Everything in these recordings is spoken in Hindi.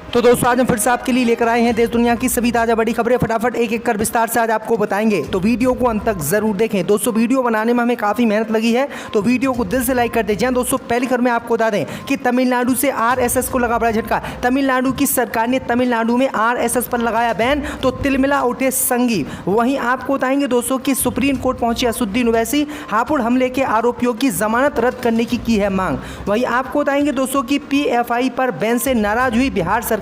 तो दोस्तों आज हम फिर से आपके लिए लेकर आए हैं देश दुनिया की सभी ताजा बड़ी खबरें। फटाफट एक एक कर विस्तार से आज आपको बताएंगे, तो वीडियो को अंत तक जरूर देखें। दोस्तों वीडियो बनाने में हमें काफ़ी मेहनत लगी है, तो वीडियो को दिल से लाइक कर दीजिए। दोस्तों पहली खबर में आपको बता दें कि तमिलनाडु से आरएसएस को लगा बड़ा झटका। तमिलनाडु की सरकार ने तमिलनाडु में आरएसएस पर लगाया बैन, तो तिलमिला उठे संघी। वहीं आपको बताएंगे दोस्तों कि सुप्रीम कोर्ट पहुंचे असुद्दीन ओवैसी, हापुड़ हमले के आरोपियों की जमानत रद्द करने की है मांग। वहीं आपको बताएंगे दोस्तों कि पीएफआई पर बैन से नाराज हुई बिहार सरकार।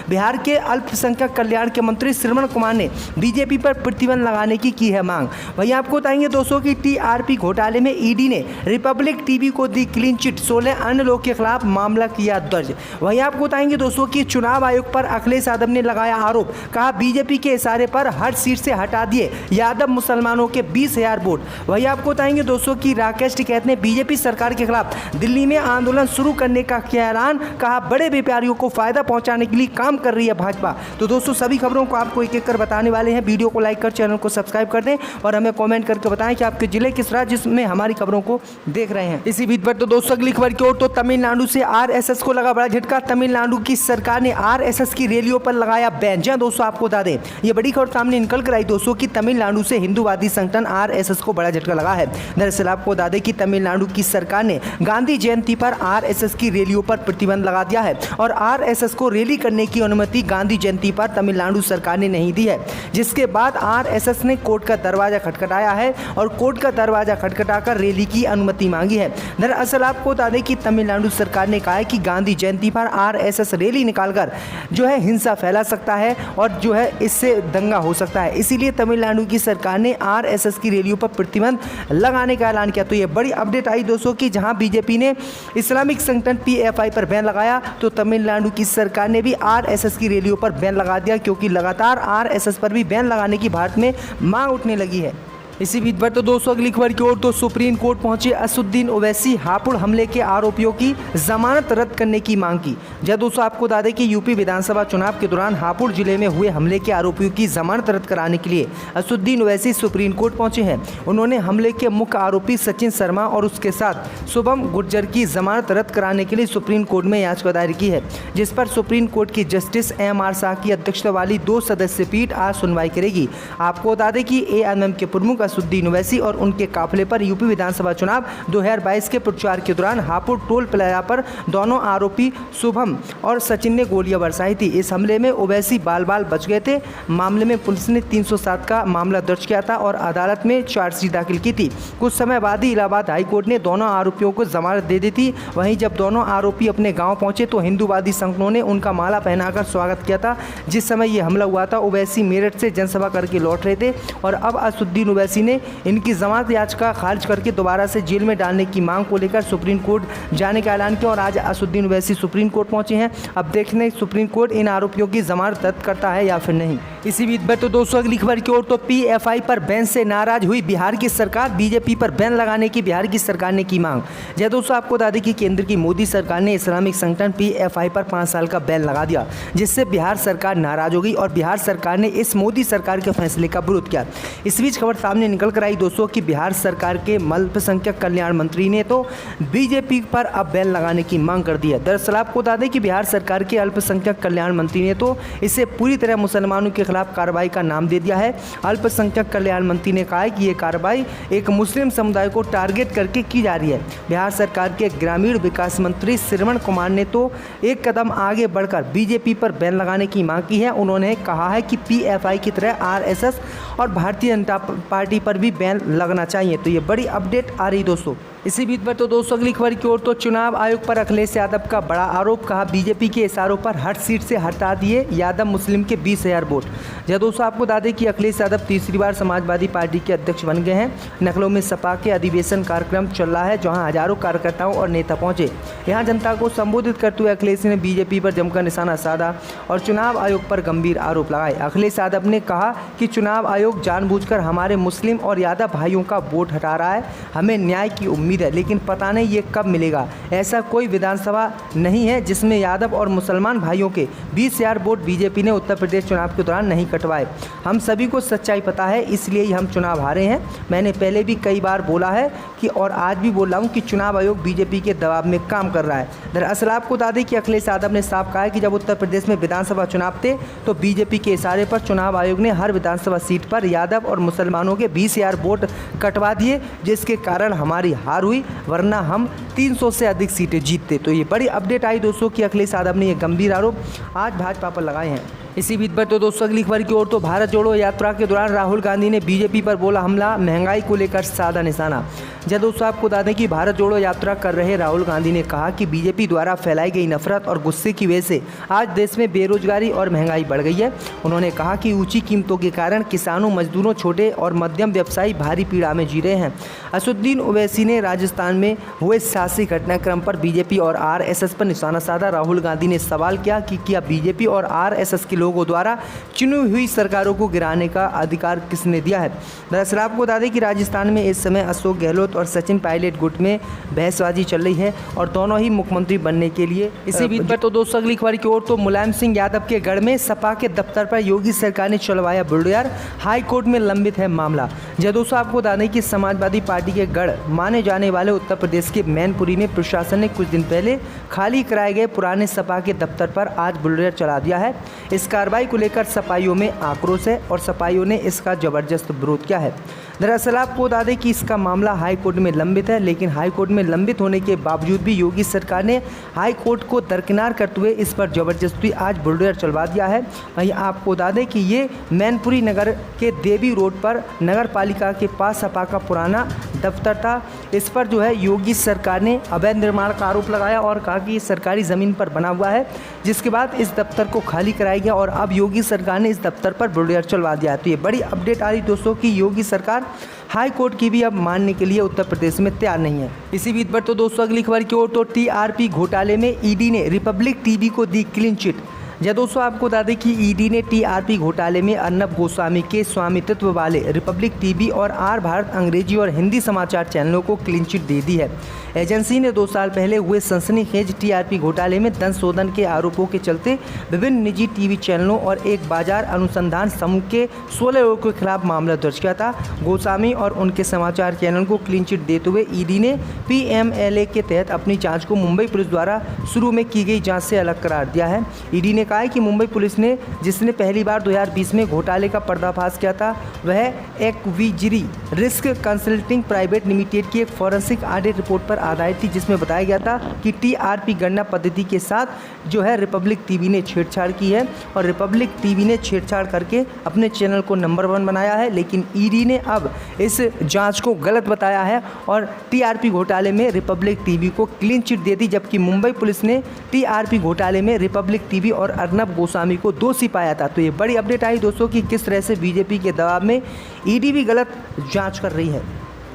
बिहार के अल्पसंख्यक कल्याण के मंत्री श्रवण कुमार ने बीजेपी पर प्रतिबंध लगाने की है मांग। वहीं आपको बताएंगे दोस्तों कि टीआरपी घोटाले में ईडी ने रिपब्लिक टीवी को दी क्लीन चिट, 16 अन्य लोगों के खिलाफ मामला किया दर्ज। वहीं आपको बताएंगे दोस्तों कि चुनाव आयोग पर अखिलेश यादव ने लगाया आरोप, कहा बीजेपी के इशारे पर हर सीट से हटा दिए यादव मुसलमानों के 20,000 वोट। वहीं आपको बताएंगे दोस्तों कि राकेश टिकैत ने बीजेपी सरकार के खिलाफ दिल्ली में आंदोलन शुरू करने का किया ऐलान, कहा बड़े व्यापारियों को फायदा पहुंचाने के लिए काम कर रही है भाजपा। तो दोस्तों सभी खबरों को आपको एक एक कर बताने वाले हैं। वीडियो को लाइक कर चैनल को सब्सक्राइब कर दें और हमें कमेंट करके बताएं कि आपके जिले किस राज्य में हमारी खबरों को देख रहे हैं। इसी बीच पर तो दोस्तों अगली खबर की ओर, तो तमिलनाडु से आरएसएस को लगा बड़ा झटका। तमिलनाडु की सरकार ने आरएसएस की रैलियों पर लगाया बैन। जी दोस्तों आपको बता दें, ये बड़ी खबर सामने निकल कर आई दोस्तों कि तमिलनाडु से हिंदूवादी संगठन आरएसएस को बड़ा झटका लगा है। दरअसल आपको बता दें कि तमिलनाडु की सरकार ने गांधी जयंती पर आरएसएस की रैलियों पर प्रतिबंध लगा दिया है और आरएसएस को रैली करने की अनुमति गांधी जयंती पर तमिलनाडु सरकार ने नहीं दी है, जिसके बाद आरएसएस ने कोर्ट का दरवाजा खटखटाया है और कोर्ट का दरवाजा खटखटाकर रैली की अनुमति मांगी है। दरअसल आपको बता दें कि तमिलनाडु सरकार ने कहा है कि गांधी जयंती पर आरएसएस रैली निकालकर जो है हिंसा फैला सकता है और जो है इससे दंगा हो सकता है, इसीलिए तमिलनाडु की सरकार ने आरएसएस की रैलियों पर प्रतिबंध लगाने का ऐलान किया। तो ये बड़ी अपडेट आई दोस्तों कि जहां बीजेपी ने इस्लामिक संगठन पीएफआई पर बैन लगाया, तो तमिलनाडु की सरकार ने भी आरएसएस की रैलियों पर बैन लगा दिया, क्योंकि लगातार आरएसएस पर भी बैन लगाने की भारत में मांग उठने लगी है। इसी बीच पर तो दोस्तों अगली खबर की ओर, तो सुप्रीम कोर्ट पहुंचे असुद्दीन ओवैसी, हापुड़ हमले के आरोपियों की जमानत रद्द करने की मांग की। जब दोस्तों आपको बता दें कि यूपी विधानसभा चुनाव के दौरान हापुड़ जिले में हुए हमले के आरोपियों की जमानत रद्द कराने के लिए असुद्दीन ओवैसी सुप्रीम कोर्ट पहुंचे हैं। उन्होंने हमले के मुख्य आरोपी सचिन शर्मा और उसके साथ शुभम गुर्जर की जमानत रद्द कराने के लिए सुप्रीम कोर्ट में याचिका दायर की है, जिस पर सुप्रीम कोर्ट की जस्टिस एम.आर. शाह की अध्यक्षता वाली 2 सदस्यीय पीठ आज सुनवाई करेगी। आपको बता दें कि एएनएम के प्रमुख असुद्दीन ओवैसी और उनके काफिले पर यूपी विधानसभा चुनाव 2022 के प्रचार के दौरान हापुड़ टोल प्लाजा पर दोनों आरोपी शुभम और सचिन ने गोलियां बरसाई थी। इस हमले में ओवैसी बाल बाल बच गए थे। मामले में पुलिस ने 307 का मामला दर्ज किया था और अदालत में चार्जशीट दाखिल की थी। कुछ समय बाद ही इलाहाबाद हाईकोर्ट ने दोनों आरोपियों को जमानत दे दी थी। वहीं जब दोनों आरोपी अपने गाँव पहुंचे तो हिंदूवादी संगठनों ने उनका माला पहनाकर स्वागत किया था। जिस समय ये हमला हुआ था ओवैसी मेरठ से जनसभा करके लौट रहे थे और अब असुद्दीन ओवैसी ने इनकी जमानत याचिका खारिज करके दोबारा से जेल में डालने की मांग को लेकर सुप्रीम कोर्ट जाने का ऐलान किया और आज असुद्दीन ओवैसी सुप्रीम कोर्ट पहुंचे हैं। अब देखने सुप्रीम कोर्ट इन आरोपियों की जमानत रद्द करता है या फिर नहीं। इसी बीच में तो दोस्तों अगली खबर की ओर, तो पीएफआई पर बैन से नाराज हुई बिहार की सरकार, बीजेपी पर बैन लगाने की बिहार की सरकार ने की मांग। जय दोस्तों आपको बता दें कि केंद्र की मोदी सरकार ने इस्लामिक संगठन पीएफआई पर 5 साल का बैन लगा दिया, जिससे बिहार सरकार नाराज हो गई और बिहार सरकार ने इस मोदी सरकार के फैसले का विरोध किया। इस बीच खबर सामने निकल कर आई दोस्तों कि बिहार सरकार के अल्पसंख्यक कल्याण मंत्री ने तो बीजेपी पर अब बैन लगाने की मांग कर दी है। दरअसल आपको बता दें कि बिहार सरकार के अल्पसंख्यक कल्याण मंत्री ने तो इसे पूरी तरह मुसलमानों के खिलाफ कार्रवाई का नाम दे दिया है। अल्पसंख्यक कल्याण मंत्री ने कहा है कि ये कार्रवाई एक मुस्लिम समुदाय को टारगेट करके की जा रही है। बिहार सरकार के ग्रामीण विकास मंत्री श्रवण कुमार ने तो एक कदम आगे बढ़कर बीजेपी पर बैन लगाने की मांग की है। उन्होंने कहा है कि पीएफआई की तरह आरएसएस और भारतीय जनता पार्टी पर भी बैन लगना चाहिए। तो ये बड़ी अपडेट आ रही दोस्तों। इसी बीच पर तो दोस्तों अगली खबर की ओर, तो चुनाव आयोग पर अखिलेश यादव का बड़ा आरोप, कहा बीजेपी के इशारों पर हर सीट से हटा दिए यादव मुस्लिम के 20,000 वोट। जब दोस्तों आपको बता दें कि अखिलेश यादव तीसरी बार समाजवादी पार्टी के अध्यक्ष बन गए हैं। लखनऊ में सपा के अधिवेशन कार्यक्रम चल रहा है, जहां हजारों कार्यकर्ताओं और नेता पहुंचे। यहां जनता को संबोधित करते हुए अखिलेश ने बीजेपी पर जमकर निशाना साधा और चुनाव आयोग पर गंभीर आरोप लगाए। अखिलेश यादव ने कहा कि चुनाव आयोग जानबूझकर हमारे मुस्लिम और यादव भाइयों का वोट हटा रहा है। हमें न्याय की उम्मीद उम्मीद है, लेकिन पता नहीं ये कब मिलेगा। ऐसा कोई विधानसभा नहीं है जिसमें यादव और मुसलमान भाइयों के 20,000 वोट बीजेपी ने उत्तर प्रदेश चुनाव के दौरान नहीं कटवाए। हम सभी को सच्चाई पता है, इसलिए ही हम चुनाव हारे हैं। मैंने पहले भी कई बार बोला है कि और आज भी बोल रहा हूँ कि चुनाव आयोग बीजेपी के दबाव में काम कर रहा है। दरअसल आपको बता दें कि अखिलेश यादव ने साफ कहा है कि जब उत्तर प्रदेश में विधानसभा चुनाव थे तो बीजेपी के इशारे पर चुनाव आयोग ने हर विधानसभा सीट पर यादव और मुसलमानों के 20,000 वोट कटवा दिए, जिसके कारण हमारी हार हुई, वरना हम 300 से अधिक सीटें जीतते। तो ये बड़ी अपडेट आई दोस्तों कि अखिलेश यादव ने ये गंभीर आरोप आज भाजपा पर लगाए हैं। इसी बीच पर तो दोस्तों अगली खबर की ओर तो भारत जोड़ो यात्रा के दौरान राहुल गांधी ने बीजेपी पर बोला हमला, महंगाई को लेकर साधा निशाना। जब दोस्तों आपको बता दें कि भारत जोड़ो यात्रा कर रहे राहुल गांधी ने कहा कि बीजेपी द्वारा फैलाई गई नफरत और गुस्से की वजह से आज देश में बेरोजगारी और महंगाई बढ़ गई है। उन्होंने कहा कि ऊंची कीमतों के कारण किसानों, मजदूरों, छोटे और मध्यम व्यवसायी भारी पीड़ा में जी रहे हैं। असदुद्दीन ओवैसी ने राजस्थान में हुए सियासी घटनाक्रम पर बीजेपी और आरएसएस पर निशाना साधा। राहुल गांधी ने सवाल किया कि क्या बीजेपी और आरएसएस के लोगों द्वारा चुनी हुई सरकारों को गिराने का अधिकार किसने दिया है। दरअसल आपको बता दें कि राजस्थान में इस समय अशोक गहलोत और सचिन पायलट गुट में बहसबाजी चल रही है और दोनों ही मुख्यमंत्री बनने के लिए। इसी बीच पर तो दोस्तों अगली खबर की ओर तो मुलायम सिंह यादव के गढ़ में सपा के दफ्तर पर योगी सरकार ने चलवाया बुलडोजर, हाई कोर्ट में लंबित है मामला। जब दोस्तों आपको बता दें कि समाजवादी पार्टी के गढ़ माने जाने वाले उत्तर प्रदेश के मैनपुरी में प्रशासन ने कुछ दिन पहले खाली कराए गए पुराने सपा के दफ्तर पर आज बुलडोजर चला दिया है। इस कार्रवाई को लेकर सपाइयों में आक्रोश है और सपाइयों ने इसका जबरदस्त विरोध किया है। दरअसल आपको बता दें कि इसका मामला हाई कोर्ट में लंबित है, लेकिन हाई कोर्ट में लंबित होने के बावजूद भी योगी सरकार ने हाई कोर्ट को दरकिनार करते हुए इस पर जबरदस्ती आज बुलडोजर चलवा दिया है। वहीं आपको बता दें कि ये मैनपुरी नगर के देवी रोड पर नगर पालिका के पास सपा का पुराना दफ्तर था। इस पर जो है योगी सरकार ने अवैध निर्माण का आरोप लगाया और कहा कि ये सरकारी ज़मीन पर बना हुआ है, जिसके बाद इस दफ्तर को खाली कराया गया और अब योगी सरकार ने इस दफ्तर पर बुलडोजर चलवा दिया है। तो ये बड़ी अपडेट आ रही दोस्तों कि योगी सरकार हाई कोर्ट की भी अब मानने के लिए उत्तर प्रदेश में तैयार नहीं है। इसी बीच पर तो दोस्तों अगली खबर की ओर तो टीआरपी घोटाले में ईडी ने रिपब्लिक टीवी को दी क्लीन चिट। जब दोस्तों आपको बता दें कि ईडी ने टीआरपी घोटाले में अर्नब गोस्वामी के स्वामित्व वाले रिपब्लिक टीवी और आर भारत अंग्रेजी और हिंदी समाचार चैनलों को क्लीन चिट दे दी है। एजेंसी ने 2 साल पहले हुए सनसनीखेज टीआरपी घोटाले में धन शोधन के आरोपों के चलते विभिन्न निजी टीवी चैनलों और एक बाजार अनुसंधान समूह के 16 लोगों के खिलाफ मामला दर्ज किया था। गोस्वामी और उनके समाचार चैनल को क्लीन चिट देते हुए ईडी ने पीएमएलए के तहत अपनी जांच को मुंबई पुलिस द्वारा शुरू में की गई जांच से अलग करार दिया है। ईडी ने कहा है कि मुंबई पुलिस ने जिसने पहली बार 2020 में घोटाले का पर्दाफाश किया था वह एक्विजिरी रिस्क कंसल्टिंग प्राइवेट लिमिटेड की एक फॉरेंसिक ऑडिट रिपोर्ट पर आधारित थी, जिसमें बताया गया था कि टीआरपी गणना पद्धति के साथ जो है रिपब्लिक टीवी ने छेड़छाड़ की है और रिपब्लिक टीवी ने छेड़छाड़ करके अपने चैनल को नंबर 1 बनाया है। लेकिन ईडी ने अब इस जांच को गलत बताया है और टीआरपी घोटाले में रिपब्लिक टीवी को क्लीन चिट दे दी, जबकि मुंबई पुलिस ने टीआरपी घोटाले में रिपब्लिक टीवी और अर्नब गोस्वामी को दोषी पाया था। तो ये बड़ी अपडेट आई दोस्तों कि किस तरह से बीजेपी के दबाव में ईडी भी गलत जांच कर रही है।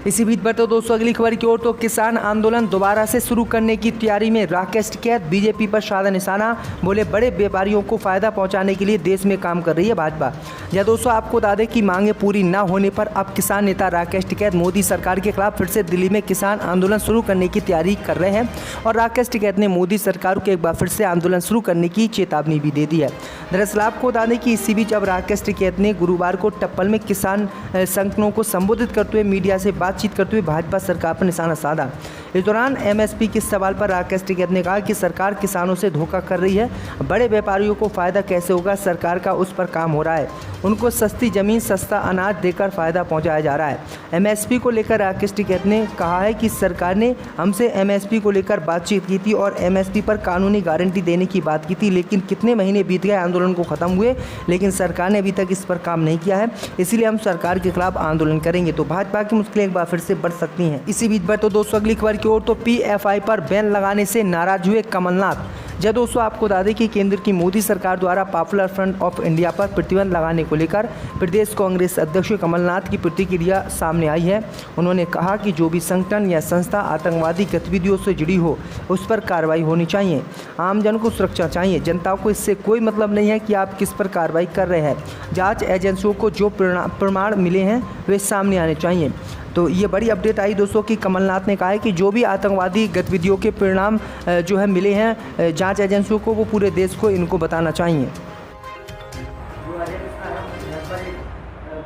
इसी बीच पर तो दोस्तों अगली खबर की ओर तो किसान आंदोलन दोबारा से शुरू करने की तैयारी में राकेश टिकैत, बीजेपी पर साधा निशाना। बोले बड़े व्यापारियों को फायदा पहुंचाने के लिए देश में काम कर रही है भाजपा। या दोस्तों आपको बता दें कि मांगे पूरी न होने पर अब किसान नेता राकेश टिकैत मोदी सरकार के खिलाफ फिर से दिल्ली में किसान आंदोलन शुरू करने की तैयारी कर रहे हैं और राकेश टिकैत ने मोदी सरकार को एक बार फिर से आंदोलन शुरू करने की चेतावनी भी दे दी है। दरअसल आपको बता दें कि इसी बीच अब राकेश टिकैत ने गुरुवार को टप्पल में किसान संगठनों को संबोधित करते हुए मीडिया से बातचीत करते हुए भाजपा सरकार पर निशाना साधा। इस दौरान एमएसपी के सवाल पर राकेश टिकैत ने कहा कि सरकार किसानों से धोखा कर रही है, बड़े व्यापारियों को फायदा कैसे होगा, सरकार का उस पर काम हो रहा है, उनको सस्ती जमीन सस्ता अनाज देकर फायदा पहुंचाया जा रहा है। एमएसपी को लेकर राकेश टिकैत ने कहा है कि सरकार ने हमसे एमएसपी को लेकर बातचीत की थी और एमएसपी पर कानूनी गारंटी देने की बात की थी, लेकिन कितने महीने बीत गए आंदोलन को खत्म हुए, लेकिन सरकार ने अभी तक इस पर काम नहीं किया है, इसलिए हम सरकार के खिलाफ आंदोलन करेंगे। तो भाजपा की मुश्किलें एक बार फिर से बढ़ सकती हैं। इसी बीच पर तो दोस्तों अगली खबर की ओर तो पीएफआई पर बैन लगाने से नाराज हुए कमलनाथ। जब दोस्तों आपको बता दें कि केंद्र की मोदी सरकार द्वारा पॉपुलर फ्रंट ऑफ इंडिया पर प्रतिबंध लगाने को लेकर प्रदेश कांग्रेस अध्यक्ष कमलनाथ की प्रतिक्रिया सामने आई है। उन्होंने कहा कि जो भी संगठन या संस्था आतंकवादी गतिविधियों से जुड़ी हो उस पर कार्रवाई होनी चाहिए। आम जन को सुरक्षा चाहिए। जनता को इससे कोई मतलब नहीं है कि आप किस पर कार्रवाई कर रहे हैं। जांच एजेंसियों को जो प्रमाण मिले हैं वे सामने आने चाहिए। तो ये बड़ी अपडेट आई दोस्तों कि कमलनाथ ने कहा है कि जो भी आतंकवादी गतिविधियों के परिणाम जो है मिले हैं जांच एजेंसियों को, वो पूरे देश को इनको बताना चाहिए। जो अजय मिश्रा है घर पर एक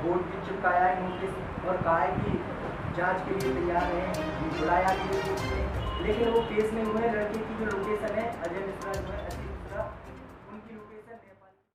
बोर्ड भी चिपकाया है, नोटिस, और कहा है कि जांच के लिए तैयार हैं, बुलाया भी है, लेकिन वो केस में हुए लड़के की जो लोकेशन है अजय मिश्रा जो है, अजय मिश्रा, उनकी लोकेशन